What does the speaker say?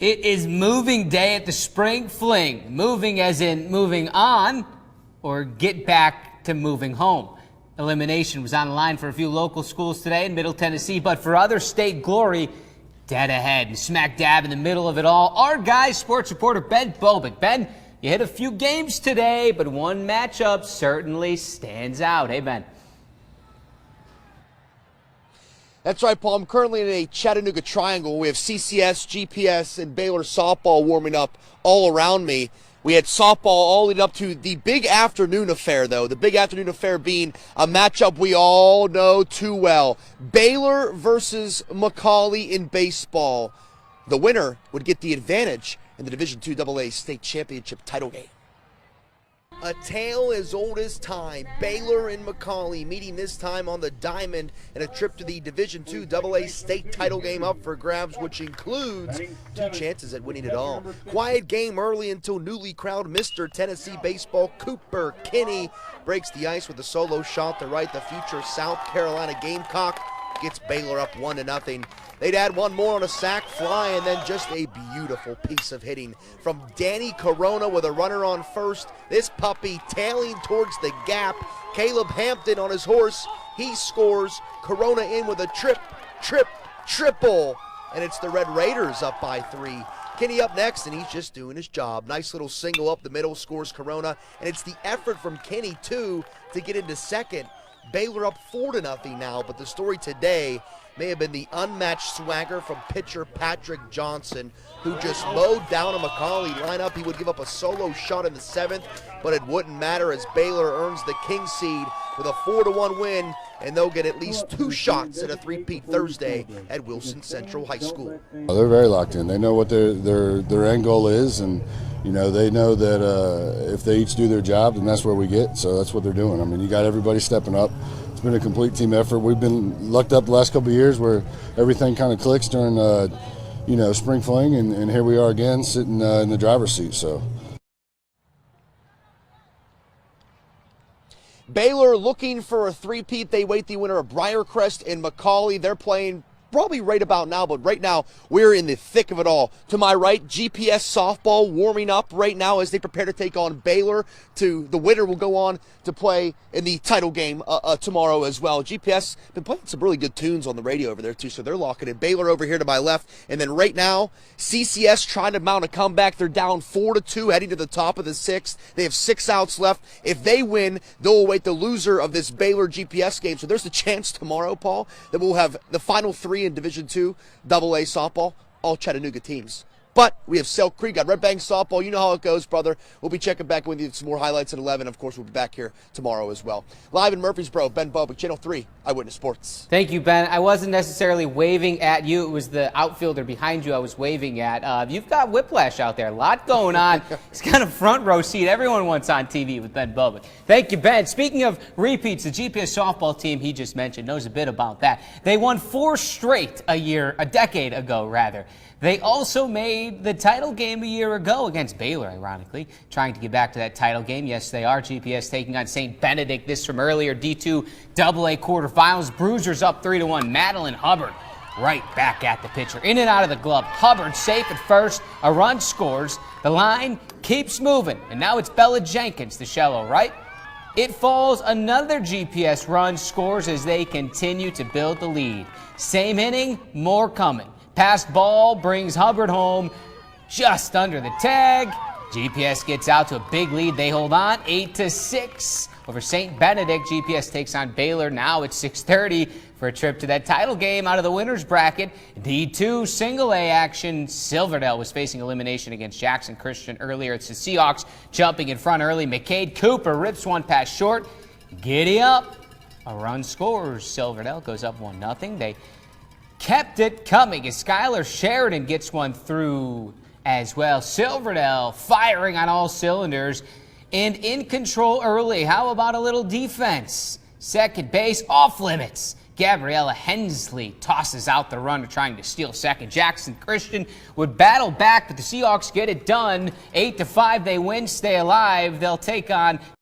It is moving day at the Spring Fling. Moving as in moving on, or get back to moving home. Elimination was on the line for a few local schools today in Middle Tennessee, but for other state glory, dead ahead and smack dab in the middle of it all, our guy, sports reporter Ben Bobick. Ben, you hit a few games today, but one matchup certainly stands out. Hey, Ben. That's right, Paul. I'm currently in a Chattanooga triangle. We have CCS, GPS, and Baylor softball warming up all around me. We had softball all leading up to the big afternoon affair, though. The big afternoon affair being a matchup we all know too well. Baylor versus MCCALLIE in baseball. The winner would get the advantage in the Division II AA State Championship title game. A tale as old as time. Baylor and MCCALLIE meeting this time on the diamond in a trip to the Division II AA State title game up for grabs, which includes two chances at winning it all. Quiet game early until newly crowned Mr. Tennessee Baseball Cooper Kinney breaks the ice with a solo shot to right the future South Carolina Gamecock. Gets Baylor up 1-0. They'd add one more on a sac fly, and then just a beautiful piece of hitting from Danny Corona with a runner on first. This puppy tailing towards the gap. Caleb Hampton on his horse. He scores. Corona in with a triple. And it's the Red Raiders up by 3. Kenny up next, and he's just doing his job. Nice little single up the middle, scores Corona. And it's the effort from Kenny, too, to get into second. Baylor up 4-0 now, but the story today may have been the unmatched swagger from pitcher Patrick Johnson, who just mowed down a MCCALLIE lineup. He would give up a solo shot in the 7th, but it wouldn't matter as Baylor earns the king seed with a 4-1 win, and they'll get at least 2 shots at a three-peat Thursday at Wilson Central High School. Well, they're very locked in. They know what their end goal is, and you know they know that if they each do their job, then that's where we get. So that's what they're doing. I mean, you got everybody stepping up. It's been a complete team effort. We've been lucked up the last couple of years where everything kind of clicks during Spring Fling, and here we are again sitting in the driver's seat. So. Baylor looking for a three-peat. They wait the winner of Briarcrest and MCCALLIE. They're playing probably right about now, but right now we're in the thick of it all. To my right, GPS softball warming up right now as they prepare to take on Baylor. The winner will go on to play in the title game tomorrow as well. GPS been playing some really good tunes on the radio over there too, so they're locking in. Baylor over here to my left, and then right now CCS trying to mount a comeback. They're down 4-2 heading to the top of the 6th. They have 6 outs left. If they win, they'll await the loser of this Baylor GPS game. So there's a chance tomorrow, Paul, that we'll have the final 3 in Division II AA softball, all Chattanooga teams. But we have Sale Creek, got Red Bank softball. You know how it goes, brother. We'll be checking back with you with some more highlights at 11. Of course, we'll be back here tomorrow as well. Live in Murfreesboro, Ben Bobick, Channel 3, Eyewitness Sports. Thank you, Ben. I wasn't necessarily waving at you. It was the outfielder behind you I was waving at. You've got whiplash out there. A lot going on. It's kind of front row seat. Everyone wants on TV with Ben Bobick. Thank you, Ben. Speaking of repeats, the GPS softball team he just mentioned knows a bit about that. They won 4 straight a decade ago, rather. They also made the title game a year ago against Baylor, ironically, trying to get back to that title game. Yes, they are. GPS taking on St. Benedict. This from earlier D2 AA quarterfinals. Bruisers up 3-1. Madeline Hubbard right back at the pitcher. In and out of the glove. Hubbard safe at first. A run scores. The line keeps moving. And now it's Bella Jenkins, the shallow right. It falls. Another GPS run scores as they continue to build the lead. Same inning, more coming. Passed ball brings Hubbard home just under the tag. GPS gets out to a big lead. They hold on 8-6 over St. Benedict. GPS takes on Baylor now at 6:30 for a trip to that title game out of the winner's bracket. D2 single A action. Silverdale was facing elimination against Jackson Christian earlier. It's the Seahawks jumping in front early. McCade Cooper rips one pass short. Giddy up. A run scores. Silverdale goes up 1-0. They kept it coming as Skylar Sheridan gets one through as well. Silverdale firing on all cylinders and in control early. How about a little defense? Second base off limits. Gabriella Hensley tosses out the runner trying to steal second. Jackson Christian would battle back, but the Seahawks get it done. 8-5, they win, stay alive. They'll take on